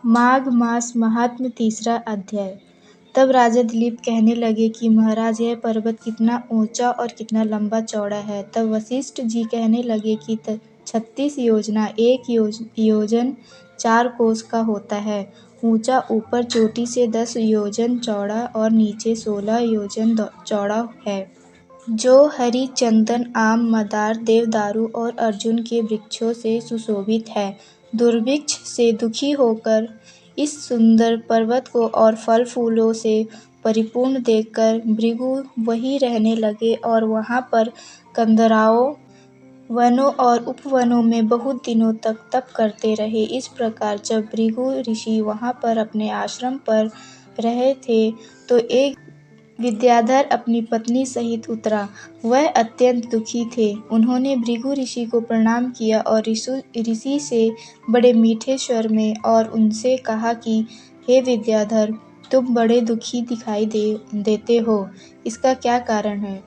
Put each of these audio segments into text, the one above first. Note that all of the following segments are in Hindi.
माघ मास महात्म्य तीसरा अध्याय। तब राजा दिलीप कहने लगे कि महाराज, यह पर्वत कितना ऊंचा और कितना लंबा चौड़ा है। तब वशिष्ठ जी कहने लगे कि 36 योजना, 1 योजन 4 कोस का होता है। ऊंचा ऊपर चोटी से 10 योजन चौड़ा और नीचे 16 योजन चौड़ा है। जो हरि, चंदन, आम, मदार, देवदारू और अर्जुन के वृक्षों से सुशोभित है। दुर्भिक्ष से दुखी होकर इस सुंदर पर्वत को और फल फूलों से परिपूर्ण देखकर भृगु वहीं रहने लगे और वहां पर कंदराओं, वनों और उपवनों में बहुत दिनों तक तप करते रहे। इस प्रकार जब भृगु ऋषि वहां पर अपने आश्रम पर रहे थे तो एक विद्याधर अपनी पत्नी सहित उतरा। वह अत्यंत दुखी थे। उन्होंने भृगु ऋषि को प्रणाम किया और ऋषि से बड़े मीठे स्वर में और उनसे कहा कि हे विद्याधर, तुम बड़े दुखी दिखाई देते हो, इसका क्या कारण है?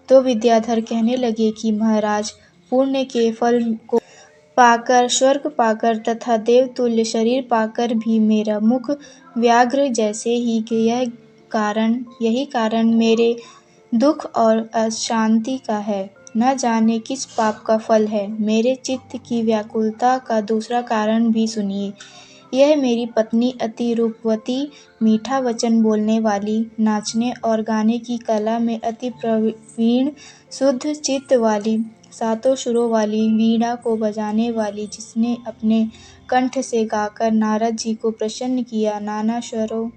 तो विद्याधर कहने लगे कि महाराज, पुण्य के फल को पाकर, स्वर्ग पाकर तथा देवतुल्य शरीर पाकर भी मेरा मुख व्याघ्र जैसे ही यही कारण मेरे दुख और अशांति का है। न जाने किस पाप का फल है। मेरे चित्त की व्याकुलता का दूसरा कारण भी सुनिए। यह मेरी पत्नी अति रूपवती, मीठा वचन बोलने वाली, नाचने और गाने की कला में अति प्रवीण, शुद्ध चित्त वाली, 7 सुरों वाली, वीणा को बजाने वाली, जिसने अपने कंठ से गाकर नारद जी को प्रसन्न किया, नाना स्वरों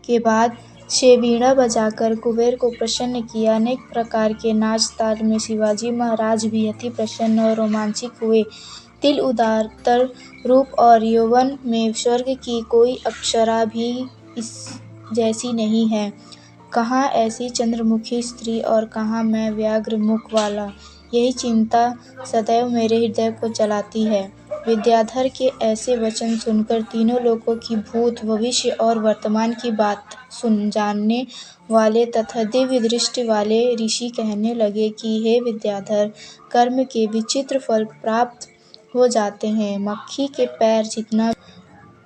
के बाद से वीणा बजाकर कुबेर को प्रसन्न किया, अनेक प्रकार के नाच ताल में शिवाजी महाराज भी अति प्रसन्न और रोमांचित हुए। तिल उदारतर रूप और यौवन में स्वर्ग की कोई अप्सरा भी इस जैसी नहीं है। कहाँ ऐसी चंद्रमुखी स्त्री और कहाँ मैं व्याघ्र मुख वाला, यही चिंता सदैव मेरे हृदय को जलाती है। विद्याधर के ऐसे वचन सुनकर तीनों लोकों की भूत, भविष्य और वर्तमान की बात जानने वाले तथा दिव्य दृष्टि वाले ऋषि कहने लगे कि हे विद्याधर, कर्म के विचित्र फल प्राप्त हो जाते हैं। मक्खी के पैर जितना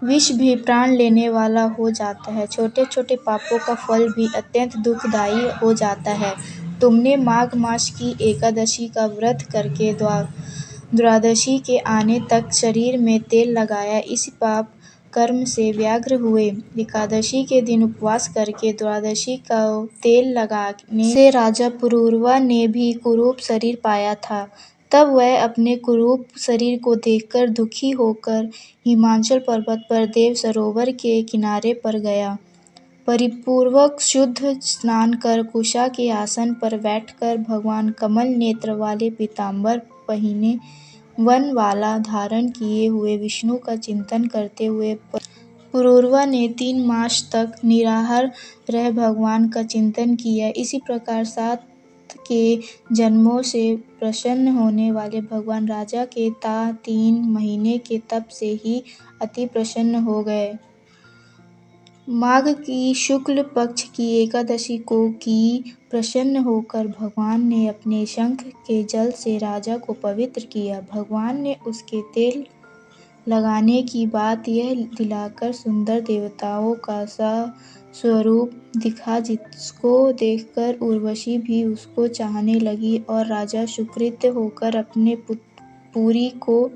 विष भी प्राण लेने वाला हो जाता है। छोटे छोटे पापों का फल भी अत्यंत दुखदायी हो जाता है। तुमने माघ मास की एकादशी का व्रत करके द्वादशी के आने तक शरीर में तेल लगाया, इस पाप कर्म से व्याघ्र हुए। एकादशी के दिन उपवास करके द्वादशी का तेल लगाने से राजा पुरूरवा ने भी कुरूप शरीर पाया था। तब वह अपने कुरूप शरीर को देखकर दुखी होकर हिमाचल पर्वत पर देव सरोवर के किनारे पर गया। परिपूर्वक शुद्ध स्नान कर कुशा के आसन पर बैठकर भगवान कमल नेत्र वाले पीतांबर पहिने, वन वाला धारण किए हुए विष्णु का चिंतन करते हुए पुरूरवा ने 3 मास तक निराहार रह भगवान का चिंतन किया। इसी प्रकार 7 के जन्मों से प्रसन्न होने वाले भगवान राजा के 3 महीने के तप से ही अति प्रसन्न हो गए। माघ की शुक्ल पक्ष की एकादशी को की प्रसन्न होकर भगवान ने अपने शंख के जल से राजा को पवित्र किया। भगवान ने उसके तेल लगाने की बात यह दिलाकर सुंदर देवताओं का सा स्वरूप दिखा, जिसको देखकर उर्वशी भी उसको चाहने लगी और राजा सुकृत होकर अपने पुरी को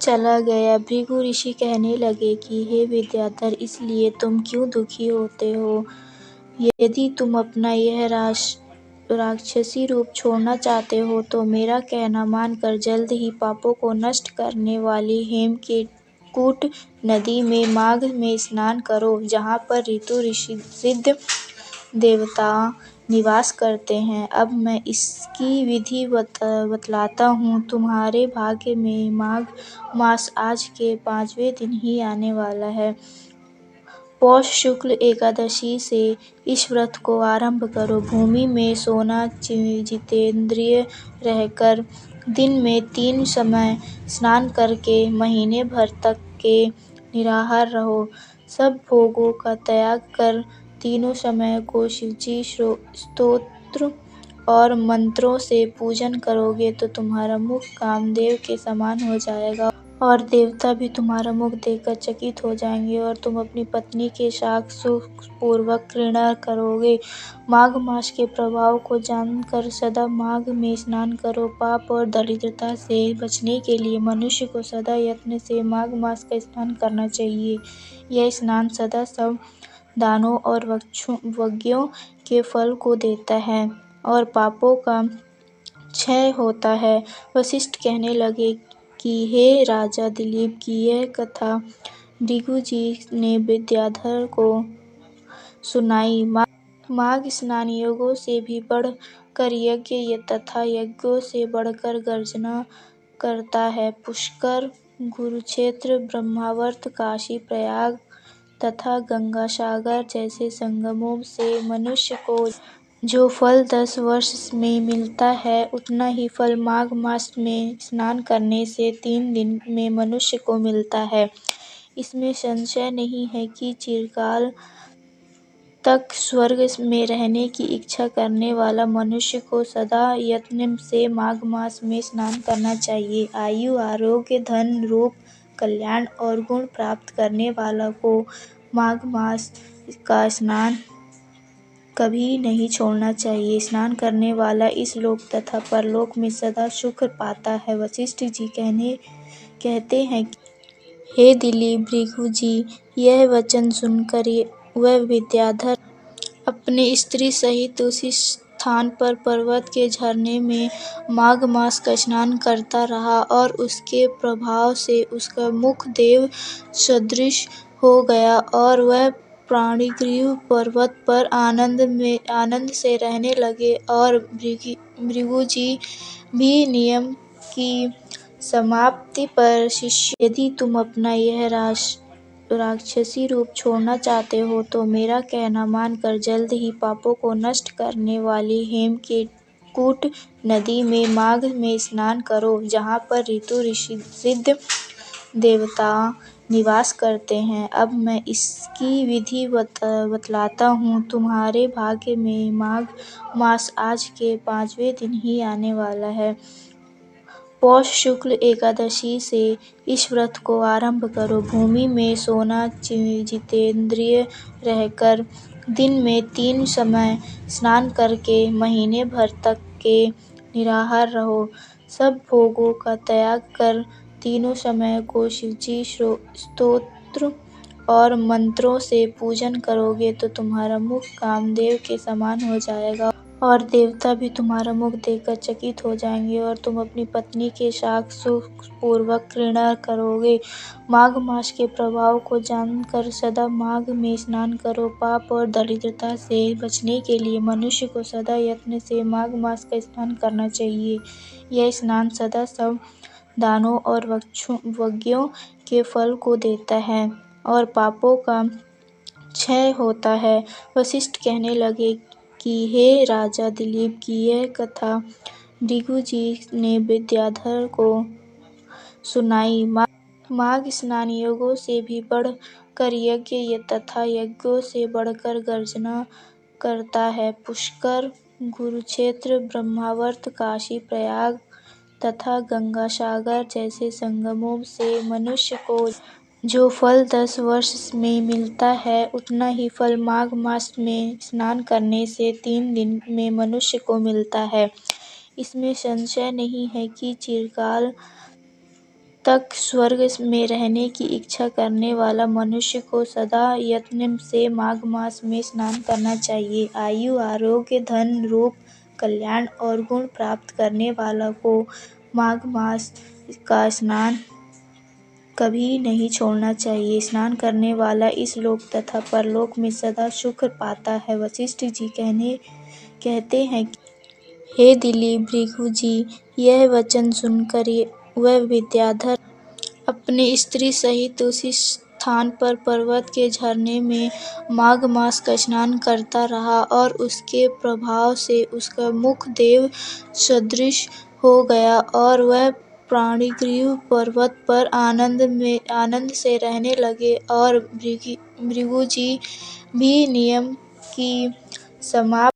चला गया। भृगु ऋषि कहने लगे कि हे विद्याधर, इसलिए तुम क्यों दुखी होते हो? यदि तुम अपना यह राक्षसी रूप छोड़ना चाहते हो तो मेरा कहना मानकर जल्द ही पापों को नष्ट करने वाली हेमकूट नदी में माघ में स्नान करो, जहाँ पर ऋतु सिद्ध देवता निवास करते हैं। अब मैं इसकी विधि बतलाता हूँ। तुम्हारे भाग्य में माघ मास आज के 5वें दिन ही आने वाला है। पौष शुक्ल एकादशी से इस व्रत को आरंभ करो। भूमि में सोना जितेंद्रिय रहकर दिन में 3 समय स्नान करके महीने भर तक के निराहार रहो। सब भोगों का त्याग कर तीनों समय को शिवजी स्तोत्र और मंत्रों से पूजन करोगे तो तुम्हारा मुख कामदेव के समान हो जाएगा और देवता भी तुम्हारा मुख देखकर चकित हो जाएंगे और तुम अपनी पत्नी के साथ सुखपूर्वक क्रीड़ा करोगे। माघ मास के प्रभाव को जानकर सदा माघ में स्नान करो। पाप और दरिद्रता से बचने के लिए मनुष्य को सदा यत्न से माघ मास का स्नान करना चाहिए। यह स्नान सदा सब दानों और यज्ञों के फल को देता है और पापों का क्षय होता है। वशिष्ठ कहने लगे कि हे राजा दिलीप की यह कथा भृगु जी ने विद्याधर को सुनाई। माघ स्नान यज्ञों से भी बढ़कर यज्ञ तथा यज्ञों से बढ़कर गर्जना करता है। पुष्कर, कुरुक्षेत्र, ब्रह्मावर्त, काशी, प्रयाग तथा गंगा सागर जैसे संगमों से मनुष्य को जो फल 10 वर्ष में मिलता है, उतना ही फल माघ मास में स्नान करने से 3 दिन में मनुष्य को मिलता है। इसमें संशय नहीं है कि चिरकाल तक स्वर्ग में रहने की इच्छा करने वाला मनुष्य को सदा यत्न से माघ मास में स्नान करना चाहिए। आयु, आरोग्य, धन, रूप, कल्याण और गुण प्राप्त करने वाला को माघ मास का स्नान कभी नहीं छोड़ना चाहिए। स्नान करने वाला इस लोक तथा परलोक में सदा सुख पाता है। वशिष्ठ जी कहते हैं कि हे दिलीप, भृगु जी यह वचन सुनकर वह विद्याधर अपने स्त्री सहित उसी स्थान पर पर्वत के झरने में माघ मास का स्नान करता रहा और उसके प्रभाव से उसका मुख देव सदृश हो गया और वह प्राणिग्रीव पर्वत पर आनंद से रहने लगे। और भृगु जी भी नियम की समाप्ति पर शिष्य, यदि तुम अपना यह राक्षसी रूप छोड़ना चाहते हो तो मेरा कहना मानकर जल्द ही पापों को नष्ट करने वाली हेमकूट नदी में माघ में स्नान करो, जहाँ पर ऋतु सिद्ध देवता निवास करते हैं। अब मैं इसकी विधि बतलाता हूँ। तुम्हारे भाग्य में माघ मास आज के 5वें दिन ही आने वाला है। पौष शुक्ल एकादशी से इस व्रत को आरंभ करो। भूमि में सोना जितेंद्रिय रहकर दिन में 3 समय स्नान करके महीने भर तक के निराहार रहो। सब भोगों का त्याग कर तीनों समय को शिवजी स्तोत्र और मंत्रों से पूजन करोगे तो तुम्हारा मुख कामदेव के समान हो जाएगा और देवता भी तुम्हारा मुख देखकर चकित हो जाएंगे और तुम अपनी पत्नी के साथ सुखपूर्वक क्रीड़ा करोगे। माघ मास के प्रभाव को जानकर सदा माघ में स्नान करो। पाप और दरिद्रता से बचने के लिए मनुष्य को सदा यत्न से माघ मास का स्नान करना चाहिए। यह स्नान सदा सब दानों और यज्ञों के फल को देता है और पापों का क्षय होता है। वशिष्ठ कहने लगे कि हे राजा दिलीप की यह कथा भृगु जी ने विद्याधर को सुनाई। माघ स्नान यज्ञों से भी बढ़कर यज्ञ तथा यज्ञों से बढ़कर गर्जना करता है। पुष्कर, कुरुक्षेत्र, ब्रह्मावर्त, काशी, प्रयाग तथा गंगा सागर जैसे संगमों से मनुष्य को जो फल 10 वर्ष में मिलता है, उतना ही फल माघ मास में स्नान करने से 3 दिन में मनुष्य को मिलता है। इसमें संशय नहीं है कि चिरकाल तक स्वर्ग में रहने की इच्छा करने वाला मनुष्य को सदा यत्न से माघ मास में स्नान करना चाहिए। आयु, आरोग्य, धन, रूप, कल्याण और गुण प्राप्त करने वाला को माघ मास का स्नान कभी नहीं छोड़ना चाहिए। स्नान करने वाला इस लोक तथा परलोक में सदा सुख पाता है। वशिष्ठ जी कहते हैं कि हे दिलीप, भृगु जी यह वचन सुनकर वह विद्याधर अपने स्त्री सहित उसी स्थान पर पर्वत के झरने में माघ मास का स्नान करता रहा और उसके प्रभाव से उसका मुख देव सदृश हो गया और वह प्राणिग्रीव पर्वत पर आनंद से रहने लगे। और भृगु जी भी नियम की समाप्ति